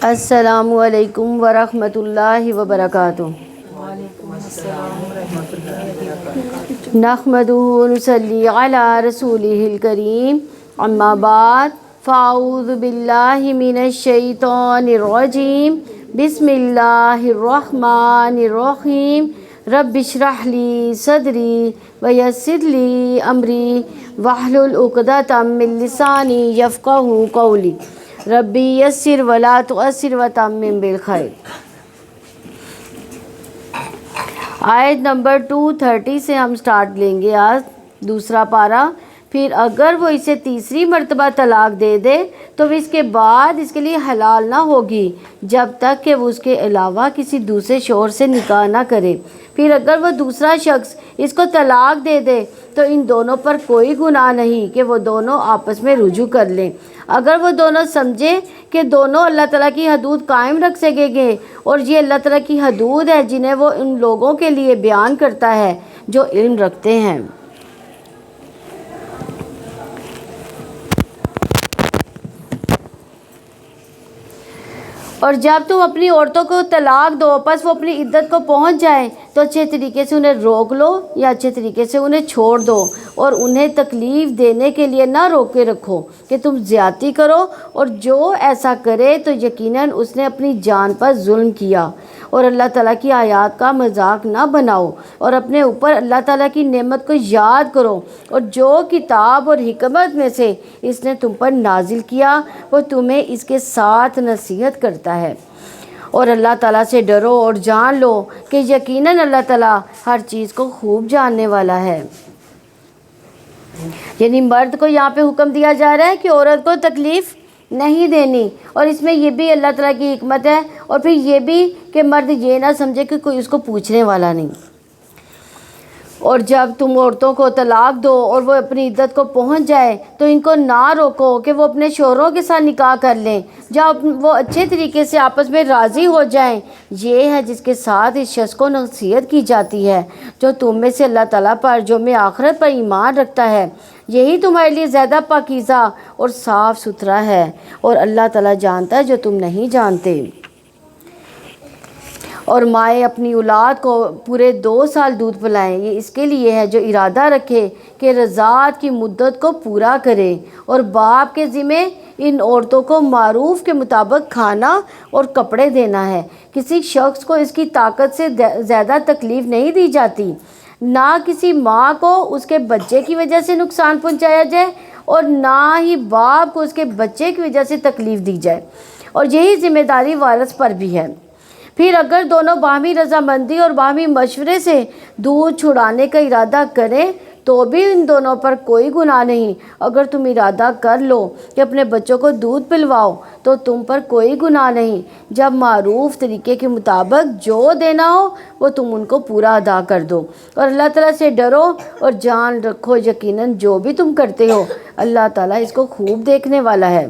السلام علیکم ورحمۃ اللہ وبرکاتہ۔ نحمدہ ونصلی علی رسولہ الکریم، اما بعد فاعوذ باللہ من الشیطان الرجیم، بسم اللہ الرحمن الرحیم۔ رب اشرح لی صدری ویسر لی امری واحلل عقدۃ من لسانی یفقہوا قولی، ربی یسر ولا تعسر وتمم بالخیر۔ آیت نمبر 230 سے ہم سٹارٹ لیں گے آج دوسرا پارہ۔ پھر اگر وہ اسے تیسری مرتبہ طلاق دے دے تو اس کے بعد اس کے لیے حلال نہ ہوگی جب تک کہ وہ اس کے علاوہ کسی دوسرے شوہر سے نکاح نہ کرے۔ پھر اگر وہ دوسرا شخص اس کو طلاق دے دے تو ان دونوں پر کوئی گناہ نہیں کہ وہ دونوں آپس میں رجوع کر لیں، اگر وہ دونوں سمجھے کہ دونوں اللہ تعالیٰ کی حدود قائم رکھ سکیں گے، اور یہ اللہ تعالیٰ کی حدود ہے جنہیں وہ ان لوگوں کے لیے بیان کرتا ہے جو علم رکھتے ہیں۔ اور جب تم اپنی عورتوں کو طلاق دو پس وہ اپنی عدت کو پہنچ جائیں تو اچھے طریقے سے انہیں روک لو یا اچھے طریقے سے انہیں چھوڑ دو، اور انہیں تکلیف دینے کے لیے نہ روکے رکھو کہ تم زیادتی کرو، اور جو ایسا کرے تو یقیناً اس نے اپنی جان پر ظلم کیا۔ اور اللہ تعالیٰ کی آیات کا مذاق نہ بناؤ، اور اپنے اوپر اللہ تعالیٰ کی نعمت کو یاد کرو، اور جو کتاب اور حکمت میں سے اس نے تم پر نازل کیا وہ تمہیں اس کے ساتھ نصیحت کرتا ہے۔ اور اللہ تعالیٰ سے ڈرو اور جان لو کہ یقیناً اللہ تعالیٰ ہر چیز کو خوب جاننے والا ہے۔ یعنی مرد کو یہاں پہ حکم دیا جا رہا ہے کہ عورت کو تکلیف نہیں دینی، اور اس میں یہ بھی اللہ تعالیٰ کی حکمت ہے، اور پھر یہ بھی کہ مرد یہ نہ سمجھے کہ کوئی اس کو پوچھنے والا نہیں۔ اور جب تم عورتوں کو طلاق دو اور وہ اپنی عدت کو پہنچ جائے تو ان کو نہ روکو کہ وہ اپنے شوہروں کے ساتھ نکاح کر لیں جب وہ اچھے طریقے سے آپس میں راضی ہو جائیں۔ یہ ہے جس کے ساتھ اس شخص کو نصیحت کی جاتی ہے جو تم میں سے اللہ تعالیٰ پر یوم آخرت پر ایمان رکھتا ہے، یہی تمہارے لیے زیادہ پاکیزہ اور صاف ستھرا ہے، اور اللہ تعالیٰ جانتا ہے جو تم نہیں جانتے۔ اور مائیں اپنی اولاد کو پورے 2 سال دودھ پلائیں، یہ اس کے لیے ہے جو ارادہ رکھے کہ رضاعت کی مدت کو پورا کرے، اور باپ کے ذمہ ان عورتوں کو معروف کے مطابق کھانا اور کپڑے دینا ہے۔ کسی شخص کو اس کی طاقت سے زیادہ تکلیف نہیں دی جاتی، نہ کسی ماں کو اس کے بچے کی وجہ سے نقصان پہنچایا جائے، اور نہ ہی باپ کو اس کے بچے کی وجہ سے تکلیف دی جائے، اور یہی ذمہ داری وارث پر بھی ہے۔ پھر اگر دونوں باہمی رضامندی اور باہمی مشورے سے دودھ چھڑانے کا ارادہ کریں تو بھی ان دونوں پر کوئی گناہ نہیں۔ اگر تم ارادہ کر لو کہ اپنے بچوں کو دودھ پلواؤ تو تم پر کوئی گناہ نہیں، جب معروف طریقے کے مطابق جو دینا ہو وہ تم ان کو پورا ادا کر دو، اور اللہ تعالیٰ سے ڈرو اور جان رکھو یقیناً جو بھی تم کرتے ہو اللہ تعالیٰ اس کو خوب دیکھنے والا ہے۔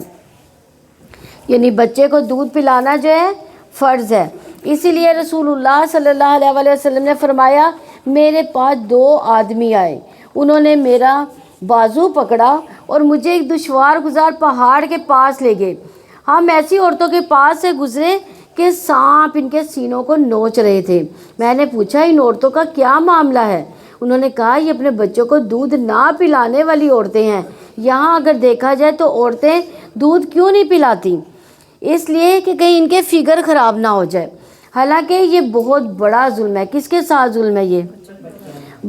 یعنی بچے کو دودھ پلانا جو ہے فرض ہے، اسی لیے رسول اللہ صلی اللہ علیہ وسلم نے فرمایا، میرے پاس 2 آدمی آئے، انہوں نے میرا بازو پکڑا اور مجھے ایک دشوار گزار پہاڑ کے پاس لے گئے۔ ہم ایسی عورتوں کے پاس سے گزرے کہ سانپ ان کے سینوں کو نوچ رہے تھے۔ میں نے پوچھا ان عورتوں کا کیا معاملہ ہے؟ انہوں نے کہا یہ اپنے بچوں کو دودھ نہ پلانے والی عورتیں ہیں۔ یہاں اگر دیکھا جائے تو عورتیں دودھ کیوں نہیں پلاتی؟ اس لیے کہ کہیں ان کے فگر خراب نہ ہو جائے، حالانکہ یہ بہت بڑا ظلم ہے۔ کس کے ساتھ ظلم ہے؟ یہ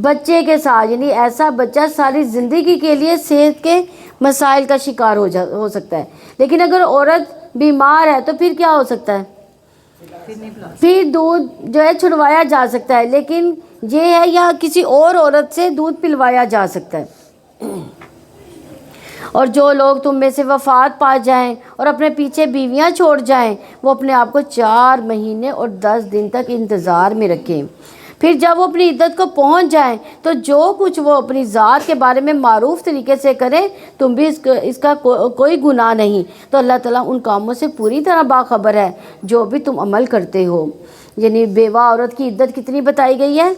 بچے کے ساتھ، یعنی ایسا بچہ ساری زندگی کے لیے صحت کے مسائل کا شکار ہو سکتا ہے۔ لیکن اگر عورت بیمار ہے تو پھر کیا ہو سکتا ہے؟ پھر دودھ جو ہے چھڑوایا جا سکتا ہے، لیکن یہ ہے یا کسی اور عورت سے دودھ پلوایا جا سکتا ہے۔ اور جو لوگ تم میں سے وفات پا جائیں اور اپنے پیچھے بیویاں چھوڑ جائیں وہ اپنے آپ کو 4 مہینے اور 10 دن تک انتظار میں رکھیں۔ پھر جب وہ اپنی عدت کو پہنچ جائیں تو جو کچھ وہ اپنی ذات کے بارے میں معروف طریقے سے کریں تم بھی اس کا کوئی گناہ نہیں، تو اللہ تعالیٰ ان کاموں سے پوری طرح باخبر ہے جو بھی تم عمل کرتے ہو۔ یعنی بیوہ عورت کی عدت کتنی بتائی گئی ہے؟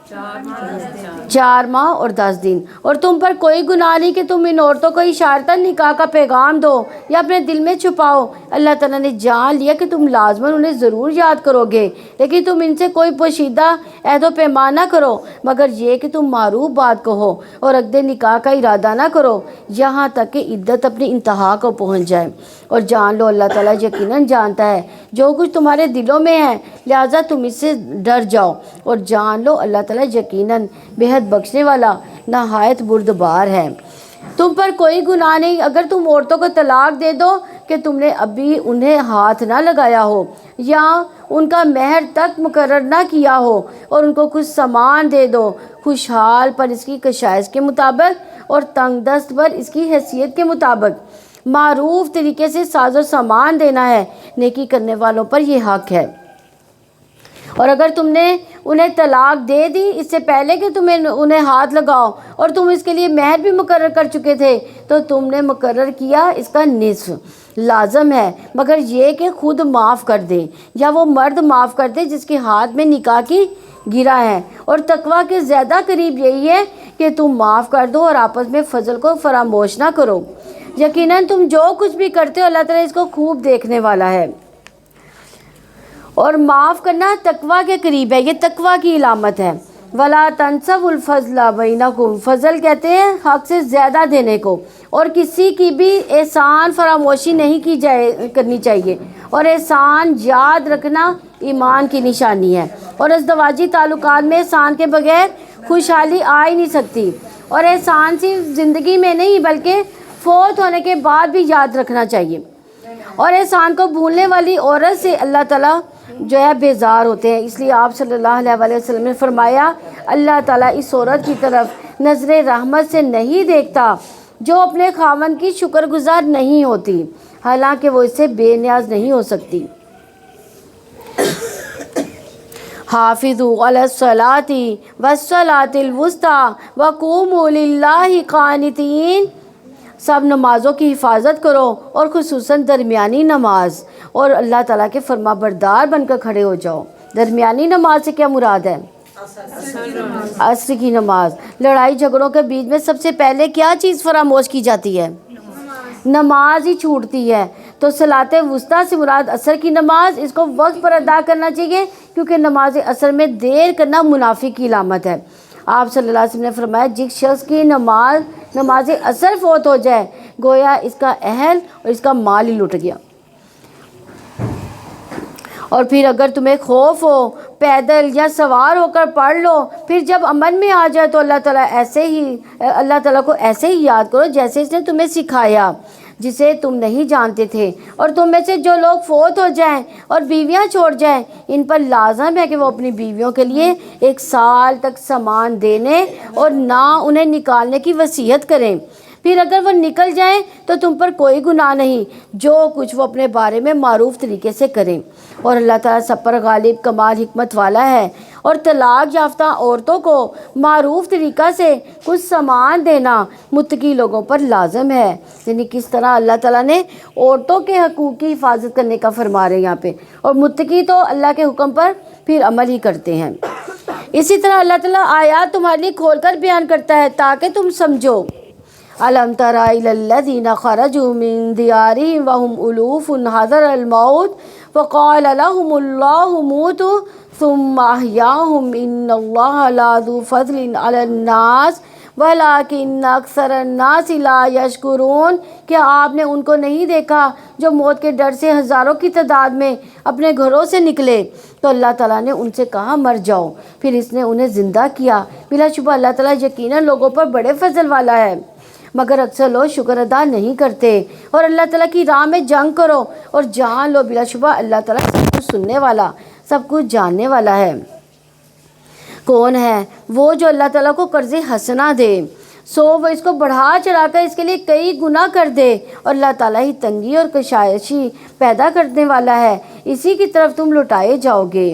4 ماہ اور 10 دن، اور تم پر کوئی گناہ نہیں کہ تم ان عورتوں کو اشارتاً نکاح کا پیغام دو یا اپنے دل میں چھپاؤ۔ اللہ تعالیٰ نے جان لیا کہ تم لازماً انہیں ضرور یاد کرو گے، لیکن تم ان سے کوئی پوشیدہ عہد و پیمان نہ کرو مگر یہ کہ تم معروف بات کہو اور عقد نکاح کا ارادہ نہ کرو یہاں تک کہ عدت اپنی انتہا کو پہنچ جائے۔ اور جان لو اللہ تعالیٰ یقیناً جانتا ہے جو کچھ تمہارے دلوں میں ہے، لہٰذا تم اس سے ڈر جاؤ، اور جان لو اللہ تعالیٰ یقیناً بے حد بخشنے والا نہایت بردبار ہے۔ تم پر کوئی گناہ نہیں اگر تم عورتوں کو طلاق دے دو کہ تم نے ابھی انہیں ہاتھ نہ لگایا ہو یا ان کا مہر تک مقرر نہ کیا ہو، اور ان کو کچھ سامان دے دو، خوشحال پر اس کی کشائش کے مطابق اور تنگ دست پر اس کی حیثیت کے مطابق۔ معروف طریقے سے ساز و سامان دینا ہے، نیکی کرنے والوں پر یہ حق ہے۔ اور اگر تم نے انہیں طلاق دے دی اس سے پہلے کہ تم انہیں ہاتھ لگاؤ اور تم اس کے لیے مہر بھی مقرر کر چکے تھے تو تم نے مقرر کیا اس کا نصف لازم ہے، مگر یہ کہ خود معاف کر دیں یا وہ مرد معاف کر دے جس کے ہاتھ میں نکاح کی گرہ ہے۔ اور تقویٰ کے زیادہ قریب یہی ہے کہ تم معاف کر دو اور آپس میں فضل کو فراموش نہ کرو، یقیناً تم جو کچھ بھی کرتے ہو اللہ تعالیٰ اس کو خوب دیکھنے والا ہے۔ اور معاف کرنا تقویٰ کے قریب ہے، یہ تقویٰ کی علامت ہے۔ وَلَا تَنْسَوْا الْفَضْلَ بَيْنَكُمْ، فضل کہتے ہیں حق سے زیادہ دینے کو، اور کسی کی بھی احسان فراموشی نہیں کرنی چاہیے، اور احسان یاد رکھنا ایمان کی نشانی ہے، اور ازدواجی تعلقات میں احسان کے بغیر خوشحالی آ ہی نہیں سکتی، اور احسان صرف زندگی میں نہیں بلکہ فوت ہونے کے بعد بھی یاد رکھنا چاہیے۔ اور احسان کو بھولنے والی عورت سے اللہ تعالیٰ جو ہے بیزار ہوتے ہیں، اس لیے آپ صلی اللہ علیہ وسلم نے فرمایا اللہ تعالیٰ اس عورت کی طرف نظر رحمت سے نہیں دیکھتا جو اپنے خاوند کی شکر گزار نہیں ہوتی، حالانکہ وہ اس سے بے نیاز نہیں ہو سکتی۔ حافظوا علی الصلاۃ والصلاۃ الوسطیٰ وقوموا للہ قانتین، سب نمازوں کی حفاظت کرو اور خصوصاً درمیانی نماز، اور اللہ تعالیٰ کے فرما بردار بن کر کھڑے ہو جاؤ۔ درمیانی نماز سے کیا مراد ہے؟ عصر کی نماز۔ لڑائی جھگڑوں کے بیچ میں سب سے پہلے کیا چیز فراموش کی جاتی ہے؟ نماز ہی چھوٹتی ہے، تو صلاۃ وسطیٰ سے مراد عصر کی نماز، اس کو وقت پر ادا کرنا چاہیے کیونکہ نماز عصر میں دیر کرنا منافق کی علامت ہے۔ آپ صلی اللہ علیہ وسلم نے فرمایا جس شخص کی نماز عصر فوت ہو جائے گویا اس کا اہل اور اس کا مال ہی لٹ گیا۔ اور پھر اگر تمہیں خوف ہو پیدل یا سوار ہو کر پڑھ لو، پھر جب عمل میں آ جائے تو اللہ تعالیٰ کو ایسے ہی یاد کرو جیسے اس نے تمہیں سکھایا جسے تم نہیں جانتے تھے۔ اور تم میں سے جو لوگ فوت ہو جائیں اور بیویاں چھوڑ جائیں ان پر لازم ہے کہ وہ اپنی بیویوں کے لیے 1 سال تک سامان دینے اور نہ انہیں نکالنے کی وصیت کریں۔ پھر اگر وہ نکل جائیں تو تم پر کوئی گناہ نہیں، جو کچھ وہ اپنے بارے میں معروف طریقے سے کریں، اور اللہ تعالیٰ سب پر غالب کمال حکمت والا ہے۔ اور طلاق یافتہ عورتوں کو معروف طریقہ سے کچھ سامان دینا متقی لوگوں پر لازم ہے، یعنی کس طرح اللہ تعالیٰ نے عورتوں کے حقوق کی حفاظت کرنے کا فرما رہے ہیں یہاں پہ، اور متقی تو اللہ کے حکم پر پھر عمل ہی کرتے ہیں۔ اسی طرح اللہ تعالیٰ آیات تمہارے لیے کھول کر بیان کرتا ہے تاکہ تم سمجھو۔ أَلَمْ تَرَ إِلَى الَّذِينَ خَرَجُوا مِنْ دِيَارِهِمْ وَهُمْ أُلُوفٌ حَذَرَ الْمَوْتِ فَقَالَ لَهُمُ اللَّهُ مُوتُوا ثُمَّ أَحْيَاهُمْ إِنَّ اللَّهَ لَذُو فَضْلٍ عَلَى النَّاسِ وَلَكِنَّ أَكْثَرَ النَّاسِ لَا يَشْكُرُونَ، کیا آپ نے ان کو نہیں دیکھا جو موت کے ڈر سے ہزاروں کی تعداد میں اپنے گھروں سے نکلے؟ تو اللہ تعالیٰ نے ان سے کہا مر جاؤ، پھر اس نے انہیں زندہ کیا۔ بلا شبہ اللہ تعالیٰ یقیناً لوگوں پر بڑے فضل والا ہے، مگر اکثر لوگ شکر ادا نہیں کرتے۔ اور اللہ تعالیٰ کی راہ میں جنگ کرو اور جان لو بلا شبہ اللہ تعالیٰ سب کچھ سننے والا سب کچھ جاننے والا ہے۔ کون ہے وہ جو اللہ تعالیٰ کو قرض حسنہ دے سو وہ اس کو بڑھا چڑھا کر اس کے لیے کئی گنا کر دے، اور اللہ تعالیٰ ہی تنگی اور کشائشی پیدا کرنے والا ہے، اسی کی طرف تم لوٹائے جاؤ گے۔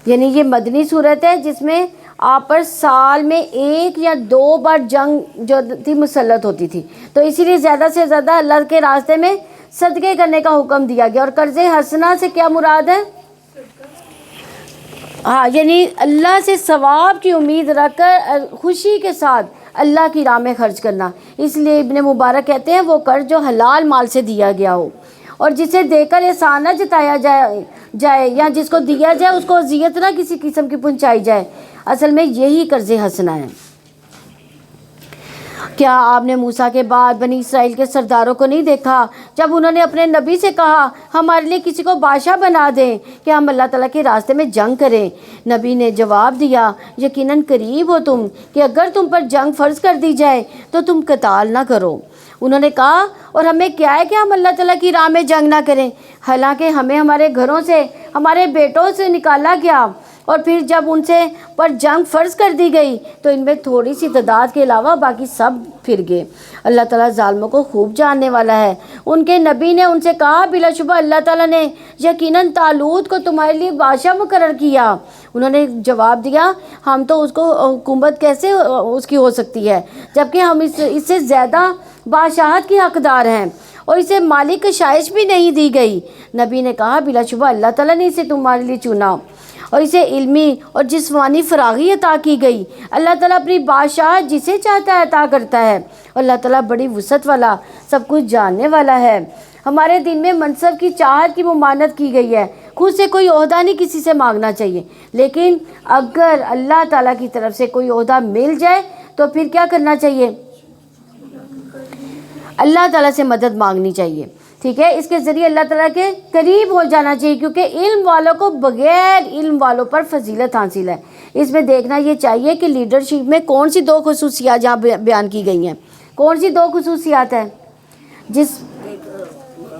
یعنی یہ مدنی صورت ہے جس میں آپ پر سال میں 1 یا 2 بار جنگ جو تھی مسلط ہوتی تھی، تو اسی لیے زیادہ سے زیادہ اللہ کے راستے میں صدقے کرنے کا حکم دیا گیا۔ اور قرض حسنہ سے کیا مراد ہے؟ ہاں یعنی اللہ سے ثواب کی امید رکھ کر خوشی کے ساتھ اللہ کی راہ میں خرچ کرنا. اس لیے ابن مبارک کہتے ہیں وہ قرض جو حلال مال سے دیا گیا ہو اور جسے دے کر احسان نہ جتایا جائے یا جس کو دیا جائے اس کو اذیت نہ کسی قسم کی پہنچائی جائے، اصل میں یہی قرض حسنہ ہے. کیا آپ نے موسیٰ کے بعد بنی اسرائیل کے سرداروں کو نہیں دیکھا جب انہوں نے اپنے نبی سے کہا ہمارے لیے کسی کو بادشاہ بنا دیں کہ ہم اللہ تعالیٰ کے راستے میں جنگ کریں؟ نبی نے جواب دیا یقیناً قریب ہو تم کہ اگر تم پر جنگ فرض کر دی جائے تو تم قتال نہ کرو. انہوں نے کہا اور ہمیں کیا ہے کہ ہم اللہ تعالیٰ کی راہ میں جنگ نہ کریں، حالانکہ ہمیں ہمارے گھروں سے ہمارے بیٹوں سے نکالا گیا اور پھر جب ان سے پر جنگ فرض کر دی گئی تو ان میں تھوڑی سی تعداد کے علاوہ باقی سب پھر گئے. اللہ تعالیٰ ظالموں کو خوب جاننے والا ہے. ان کے نبی نے ان سے کہا بلا شبہ اللہ تعالیٰ نے یقیناً طالوت کو تمہارے لیے بادشاہ مقرر کیا. انہوں نے جواب دیا ہم تو اس کو حکومت کیسے اس کی ہو سکتی ہے جبکہ ہم اس سے زیادہ بادشاہت کی حقدار ہیں اور اسے مالی کشائش بھی نہیں دی گئی. نبی نے کہا بلا شبہ اللہ تعالیٰ نے اسے تمہارے لیے چنا اور اسے علمی اور جسمانی فراغی عطا کی گئی. اللہ تعالیٰ اپنی بادشاہت جسے چاہتا ہے عطا کرتا ہے. اللہ تعالیٰ بڑی وسعت والا سب کچھ جاننے والا ہے. ہمارے دین میں منصب کی چاہت کی ممانعت کی گئی ہے. خود سے کوئی عہدہ نہیں کسی سے مانگنا چاہیے، لیکن اگر اللہ تعالیٰ کی طرف سے کوئی عہدہ مل جائے تو پھر کیا کرنا چاہیے؟ اللہ تعالیٰ سے مدد مانگنی چاہیے. ٹھیک ہے، اس کے ذریعے اللہ تعالیٰ کے قریب ہو جانا چاہیے کیونکہ علم والوں کو بغیر علم والوں پر فضیلت حاصل ہے. اس میں دیکھنا یہ چاہیے کہ لیڈرشپ میں کون سی دو خصوصیات جہاں بیان کی گئی ہیں. کون سی دو خصوصیات ہیں؟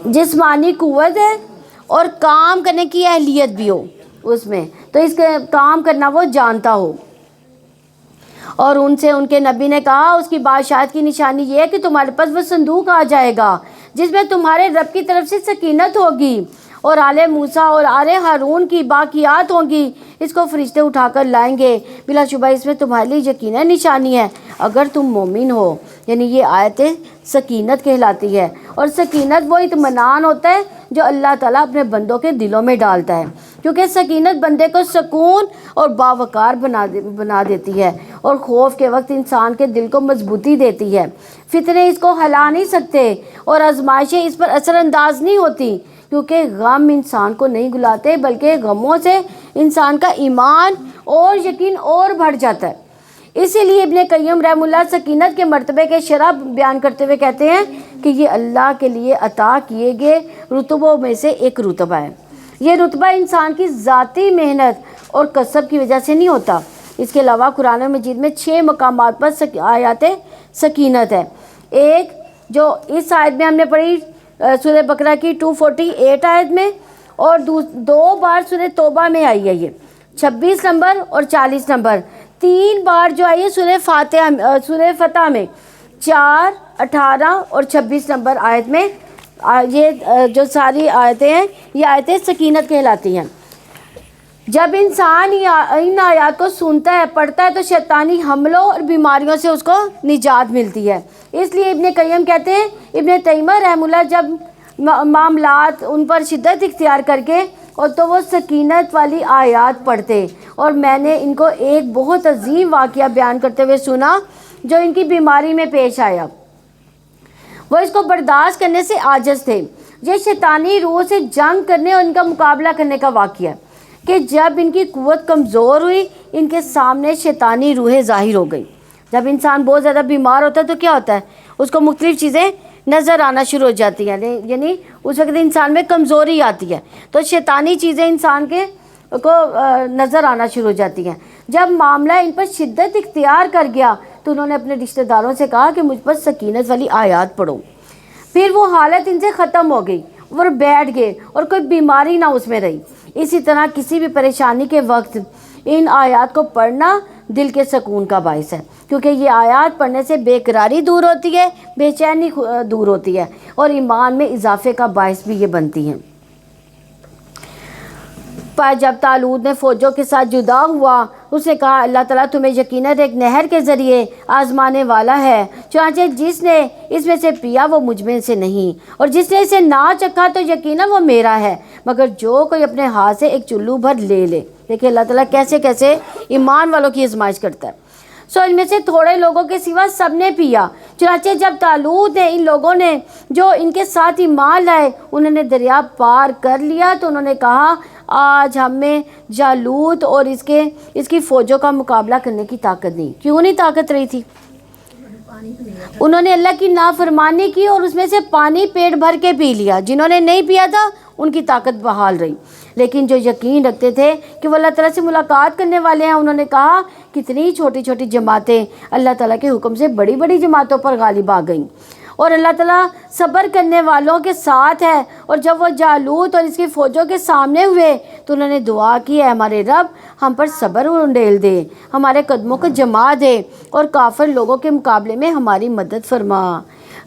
جسمانی قوت ہے اور کام کرنے کی اہلیت بھی ہو اس میں، تو اس کے کام کرنا وہ جانتا ہو. اور ان سے ان کے نبی نے کہا اس کی بادشاہت کی نشانی یہ ہے کہ تمہارے پاس وہ صندوق آ جائے گا جس میں تمہارے رب کی طرف سے سکینت ہوگی اور آل موسیٰ اور آل ہارون کی باقیات ہوں گی. اس کو فرشتے اٹھا کر لائیں گے. بلا شبہ اس میں تمہارے لیے یقیناً نشانی ہے اگر تم مومن ہو. یعنی یہ آیت سکینت کہلاتی ہے اور سکینت وہ اطمینان ہوتا ہے جو اللہ تعالیٰ اپنے بندوں کے دلوں میں ڈالتا ہے کیونکہ سکینت بندے کو سکون اور باوقار بنا دیتی ہے اور خوف کے وقت انسان کے دل کو مضبوطی دیتی ہے. فتنے اس کو ہلا نہیں سکتے اور آزمائشیں اس پر اثر انداز نہیں ہوتی کیونکہ غم انسان کو نہیں گلاتے بلکہ غموں سے انسان کا ایمان اور یقین اور بڑھ جاتا ہے. اسی لیے ابن قیم رحمہ اللہ سکینت کے مرتبے کے شرح بیان کرتے ہوئے کہتے ہیں کہ یہ اللہ کے لیے عطا کیے گئے رتبوں میں سے ایک رتبہ ہے. یہ رتبہ انسان کی ذاتی محنت اور کسب کی وجہ سے نہیں ہوتا. اس کے علاوہ قرآن مجید میں 6 مقامات پر آیات سکینت ہے. ایک جو اس آیت میں ہم نے پڑھی سورہ بقرہ کی 248 آیت میں اور 2 بار سورہ توبہ میں آئی ہے، یہ 26 نمبر اور 40 نمبر. 3 بار جو آئی ہے سورہ فتح میں 4, 18 اور 26 نمبر آیت میں. یہ جو ساری آیتیں ہیں یہ آیتیں سکینت کہلاتی ہیں. جب انسان ان آیات کو سنتا ہے پڑھتا ہے تو شیطانی حملوں اور بیماریوں سے اس کو نجات ملتی ہے. اس لیے ابن قیم کہتے ہیں ابن تیمیہ رحمہ اللہ جب معاملات ان پر شدت اختیار کر کے اور تو وہ سکینت والی آیات پڑھتے اور میں نے ان کو ایک بہت عظیم واقعہ بیان کرتے ہوئے سنا جو ان کی بیماری میں پیش آیا. وہ اس کو برداشت کرنے سے عاجز تھے. یہ شیطانی روح سے جنگ کرنے اور ان کا مقابلہ کرنے کا واقعہ ہے کہ جب ان کی قوت کمزور ہوئی ان کے سامنے شیطانی روحیں ظاہر ہو گئی. جب انسان بہت زیادہ بیمار ہوتا ہے تو کیا ہوتا ہے؟ اس کو مختلف چیزیں نظر آنا شروع ہو جاتی ہیں، یعنی اس وقت انسان میں کمزوری آتی ہے تو شیطانی چیزیں انسان کو نظر آنا شروع ہو جاتی ہیں. جب معاملہ ان پر شدت اختیار کر گیا تو انہوں نے اپنے رشتہ داروں سے کہا کہ مجھ پر سکینت والی آیات پڑھو. پھر وہ حالت ان سے ختم ہو گئی اور بیٹھ گئے اور کوئی بیماری نہ اس میں رہی. اسی طرح کسی بھی پریشانی کے وقت ان آیات کو پڑھنا دل کے سکون کا باعث ہے کیونکہ یہ آیات پڑھنے سے بے قراری دور ہوتی ہے، بے چینی دور ہوتی ہے اور ایمان میں اضافے کا باعث بھی یہ بنتی ہیں. جب طالوت نے فوجوں کے ساتھ جدا ہوا اس نے کہا اللہ تعالیٰ تمہیں یقیناً ایک نہر کے ذریعے آزمانے والا ہے، چنانچہ جس نے اس میں سے پیا وہ مجھ میں سے نہیں اور جس نے اسے نہ چکھا تو یقیناً وہ میرا ہے، مگر جو کوئی اپنے ہاتھ سے ایک چلو بھر لے لے دیکھیں اللہ تعالیٰ کیسے کیسے ایمان والوں کی آزمائش کرتا ہے۔ ان میں سے تھوڑے لوگوں کے سوا سب نے پیا۔ چنانچہ جب طالوت نے ان لوگوں نے جو ان کے ساتھ ایمان لائے انہوں نے دریا پار کر لیا تو انہوں نے کہا آج ہم میں جالوت اور اس کی فوجوں کا مقابلہ کرنے کی طاقت نہیں۔ کیوں نہیں طاقت رہی تھی؟ انہوں نے اللہ کی نافرمانی کی اور اس میں سے پانی پیٹ بھر کے پی لیا۔ جنہوں نے نہیں پیا تھا ان کی طاقت بحال رہی، لیکن جو یقین رکھتے تھے کہ وہ اللہ تعالیٰ سے ملاقات کرنے والے ہیں انہوں نے کہا کتنی چھوٹی چھوٹی جماعتیں اللہ تعالیٰ کے حکم سے بڑی بڑی جماعتوں پر غالب آ گئیں، اور اللہ تعالیٰ صبر کرنے والوں کے ساتھ ہے۔ اور جب وہ جالوت اور اس کی فوجوں کے سامنے ہوئے تو انہوں نے دعا کی، اے ہمارے رب ہم پر صبر انڈیل دے، ہمارے قدموں کو جما دے اور کافر لوگوں کے مقابلے میں ہماری مدد فرما۔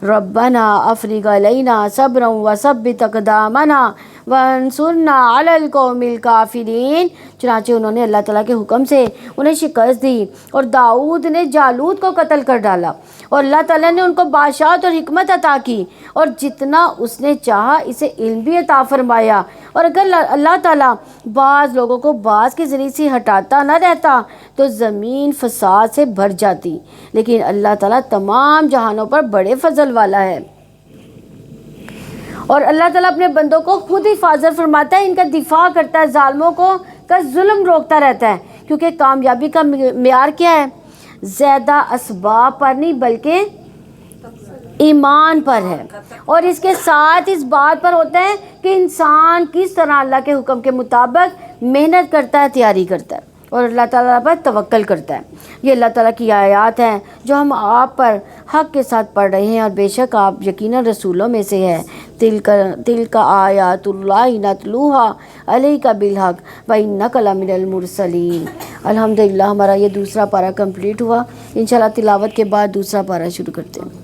ربنا افرغ علینا صبرا وثبت اقدامنا وانصرنا علی القوم الکافرین۔ چنانچہ انہوں نے اللہ تعالیٰ کے حکم سے انہیں شکست دی اور داؤد نے جالوت کو قتل کر ڈالا، اور اللہ تعالیٰ نے ان کو بادشاہت اور حکمت عطا کی، اور جتنا اس نے چاہا اسے علم بھی عطا فرمایا۔ اور اگر اللہ تعالیٰ بعض لوگوں کو بعض کے ذریعے سے ہٹاتا نہ رہتا تو زمین فساد سے بھر جاتی، لیکن اللہ تعالیٰ تمام جہانوں پر بڑے فضل والا ہے، اور اللہ تعالیٰ اپنے بندوں کو خود حفاظت فرماتا ہے، ان کا دفاع کرتا ہے، ظالموں کا ظلم روکتا رہتا ہے، کیونکہ کامیابی کا معیار کیا ہے؟ زیادہ اسباب پر نہیں بلکہ ایمان پر ہے، اور اس کے ساتھ اس بات پر ہوتا ہے کہ انسان کس طرح اللہ کے حکم کے مطابق محنت کرتا ہے، تیاری کرتا ہے اور اللہ تعالیٰ پر توکل کرتا ہے۔ یہ اللہ تعالیٰ کی آیات ہیں جو ہم آپ پر حق کے ساتھ پڑھ رہے ہیں، اور بے شک آپ یقیناً رسولوں میں سے ہے۔ تل کا آیات اللہ نتلوہا علیک بالحق وانک لمن المرسلین۔ الحمدللہ ہمارا یہ دوسرا پارہ کمپلیٹ ہوا۔ انشاءاللہ تلاوت کے بعد دوسرا پارہ شروع کرتے ہیں۔